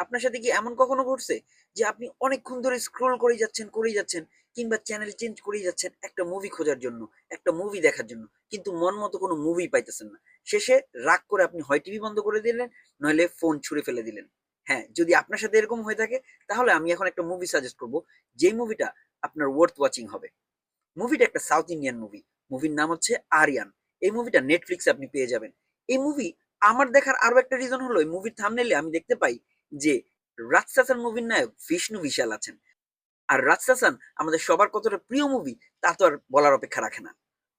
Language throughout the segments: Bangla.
আপনার সাথে কি এমন কখনো ঘটছে যে আপনি অনেকক্ষণ ধরে স্ক্রল করেই যাচ্ছেন কিংবা চ্যানেল চেঞ্জ করেই যাচ্ছেন একটা মুভি খোঁজার জন্য, একটা মুভি দেখার জন্য। কিন্তু মন মতো কোনো মুভি পাইতেছেন না। শেষে রাগ করে আপনি হয় টিভি বন্ধ করে দিলেন, নইলে ফোন ছুঁড়ে ফেলে দিলেন। হ্যাঁ, যদি আপনার সাথে এরকম হয়ে থাকে তাহলে আমি এখন একটা মুভি সাজেস্ট করব, যেই মুভিটা আপনার ওয়ার্থ ওয়াচিং হবে। মুভিটা একটা সাউথ ইন্ডিয়ান মুভি। মুভির নাম হচ্ছে আরিয়ান। এই মুভিটা নেটফ্লিক্সে আপনি পেয়ে যাবেন। এই মুভি আমার দেখার আরো একটা রিজন হলো এই মুভির থাম্বনেইলে আমি দেখতে পাই যে রাজশাসন মুভির নায়ক বিষ্ণু বিশাল আছেন। আর রাজশাসন আমাদের সবার কতটা প্রিয় মুভি তা তো আর বলার অপেক্ষা রাখে না।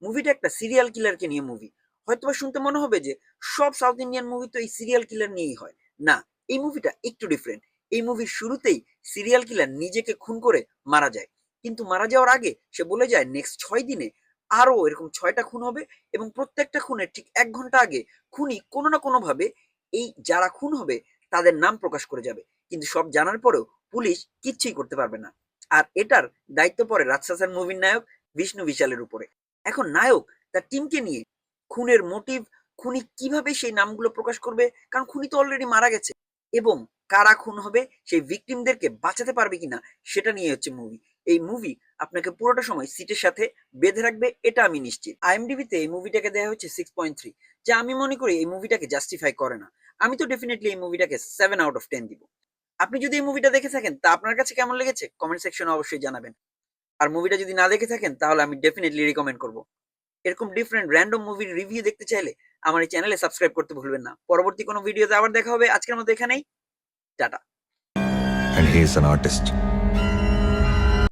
মুভিটা একটা সিরিয়াল কিলারকে নিয়ে মুভি। হয়তোবা শুনতে মনে হবে যে সব সাউথ ইন্ডিয়ান মুভি তো এই সিরিয়াল কিলার নিয়েই হয়। না, এই মুভিটা একটু ডিফারেন্ট। এই মুভির শুরুতেই সিরিয়াল কিলার নিজেকে খুন করে মারা যায়। কিন্তু মারা যাওয়ার আগে সে বলে যায় নেক্সট 6 দিনে আরো এরকম 6টা খুন হবে এবং প্রত্যেকটা খুনের ঠিক 1 ঘন্টা আগে খুনি কোনো না কোনো ভাবে এই যারা খুন হবে তাদের নাম প্রকাশ করে যাবে। কিন্তু সব জানার পরেও পুলিশ কিচ্ছুই করতে পারবে না। আর এটার দায়িত্ব পড়ে রাজশাসন মুভির নায়ক বিষ্ণু বিশালের উপরে। এখন নায়ক তার টিমকে নিয়ে খুনের মোটিভ, খুনি কিভাবে সেই নামগুলো প্রকাশ করবে, কারণ খুনি তো অলরেডি মারা গেছে, এবং কারা খুন হবে সেই ভিকটিমদেরকে বাঁচাতে পারবে কিনা সেটা নিয়ে হচ্ছে মুভি। এই মুভি আপনাকে পুরোটা সময় সিটের সাথে বেঁধে রাখবে, এটা আমি নিশ্চিত। আইএমডিবিতে এই মুভিটাকে দেওয়া হচ্ছে 6.3, যা আমি মনে করি এই মুভিটাকে জাস্টিফাই করে না। আমি তো ডেফিনেটলি এই মুভিটাকে 7 আউট অফ 10 দিব। আপনি যদি এই মুভিটা দেখে থাকেন তা আপনার কাছে কেমন লেগেছে কমেন্ট সেকশনে অবশ্যই জানাবেন। আর মুভিটা যদি না দেখে থাকেন তাহলে আমি ডেফিনেটলি রিকমেন্ড করব। এরকম ডিফারেন্ট র্যান্ডম মুভির রিভিউ দেখতে চাইলে আমার এই চ্যানেলে সাবস্ক্রাইব করতে ভুলবেন না। পরবর্তী কোনো ভিডিওতে আবার দেখা হবে। আজকের মতো এখানেই, tata. And he is an artist.